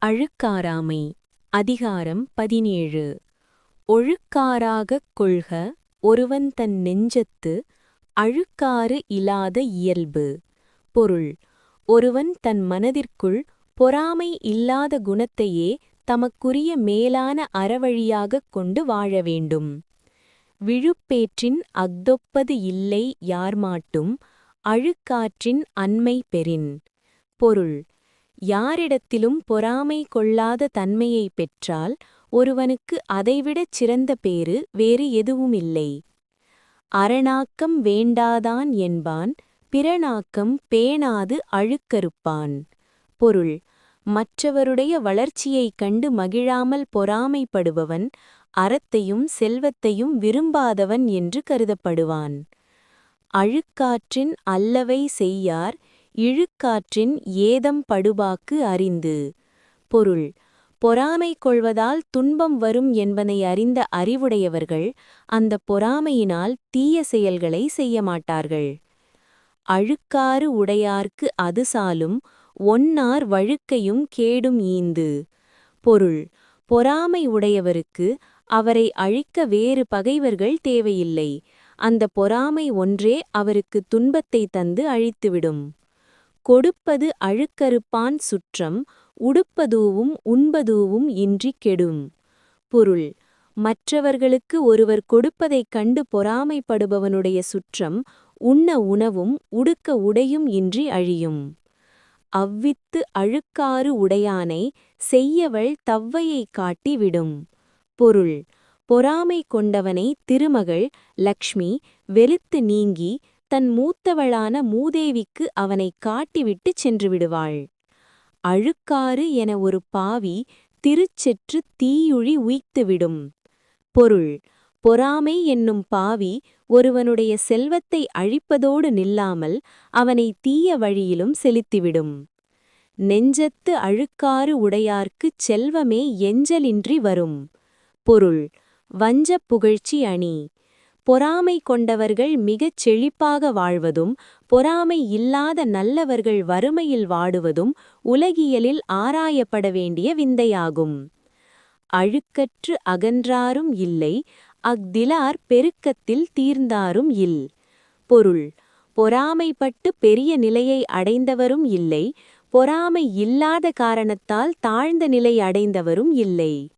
அழுக்காராமை அதிகாரம் 17. ஒழுக்காராகக் கொள்க ஒருவன் தன் நெஞ்சத்து அழுக்காறு இலாத இயல்பு. பொருள்: ஒருவன் தன் மனதிற்குள் பொறாமை இல்லாத குணத்தையே தமக்குரிய மேலான அறவழியாகக் கொண்டு வாழ வேண்டும். விழுப்பேற்றின் அஃதொப்பது இல்லை யார்மாட்டும் அழுக்காற்றின் அண்மை பெறின். பொருள்: யாரிடத்திலும் பொறாமை கொள்ளாத தன்மையைப் பெற்றால் ஒருவனுக்கு அதைவிடச் சிறந்த பேறு வேறு எதுவுமில்லை. அறனாக்கம் வேண்டாதான் என்பான், பிறனாக்கம் பேணாது அழுக்கறுப்பான். பொருள்: மற்றவருடைய வளர்ச்சியைக் கண்டு மகிழாமல் பொறாமைப்படுபவன் அறத்தையும் செல்வத்தையும் விரும்பாதவன் என்று கருதப்படுவான். அழுக்காற்றின் அல்லவை செய்யார் இழுக்காற்றின் ஏதம் படுபாக்கு அறிந்து. பொருள்: பொறாமை கொள்வதால் துன்பம் வரும் என்பதை அறிந்த அறிவுடையவர்கள் அந்தப் பொறாமையினால் தீய செயல்களை செய்யமாட்டார்கள். அழுக்காறு உடையார்க்கு அது சாலும் ஒன்னார் வழுக்கையும் கேடும் ஈந்து. பொருள்: பொறாமை உடையவருக்கு அவரை அழிக்க வேறு பகைவர்கள் தேவையில்லை. அந்த பொறாமை ஒன்றே அவருக்கு துன்பத்தை தந்து அழித்துவிடும். கொடுப்பது அழுக்கறுப்பான் சுற்றம் உடுப்பதூவும் உண்பதூவும் இன்றிக் கெடும். பொருள்: மற்றவர்களுக்கு ஒருவர் கொடுப்பதைக் கண்டு பொறாமைப்படுபவனுடைய சுற்றம் உண்ண உணவும் உடுக்க உடையும் இன்றி அழியும். அவ்வித்து அழுக்காறு உடையானை செய்யவள் தவ்வையைக் காட்டி விடும். பொருள்: பொறாமை கொண்டவனை திருமகள் லக்ஷ்மி வெறுத்து நீங்கி தன் மூத்தவளான மூதேவிக்கு அவனைக் காட்டிவிட்டுச் சென்றுவிடுவாள். அழுக்காறு என ஒரு பாவி திருச்செற்றுத் தீயுழி உய்த்துவிடும். பொருள்: பொறாமை என்னும் பாவி ஒருவனுடைய செல்வத்தை அழிப்பதோடு நில்லாமல் அவனை தீய வழியிலும் செலுத்திவிடும். நெஞ்சத்து அழுக்காறு உடையார்க்குச் செல்வமே எஞ்சலின்றி வரும். பொருள்: வஞ்சப் புகழ்ச்சி அணி. பொறாமை கொண்டவர்கள் மிகச் செழிப்பாக வாழ்வதும் பொறாமை இல்லாத நல்லவர்கள் வறுமையில் வாடுவதும் உலகியலில் ஆராயப்பட வேண்டிய விந்தையாகும். அழுக்கற்று அகன்றாரும் இல்லை அஃதிலார் பெருக்கத்தில் தீர்ந்தாரும் இல். பொருள்: பொறாமைப்பட்டு பெரிய நிலையை அடைந்தவரும் இல்லை, பொறாமை இல்லாத காரணத்தால் தாழ்ந்த நிலை அடைந்தவரும் இல்லை.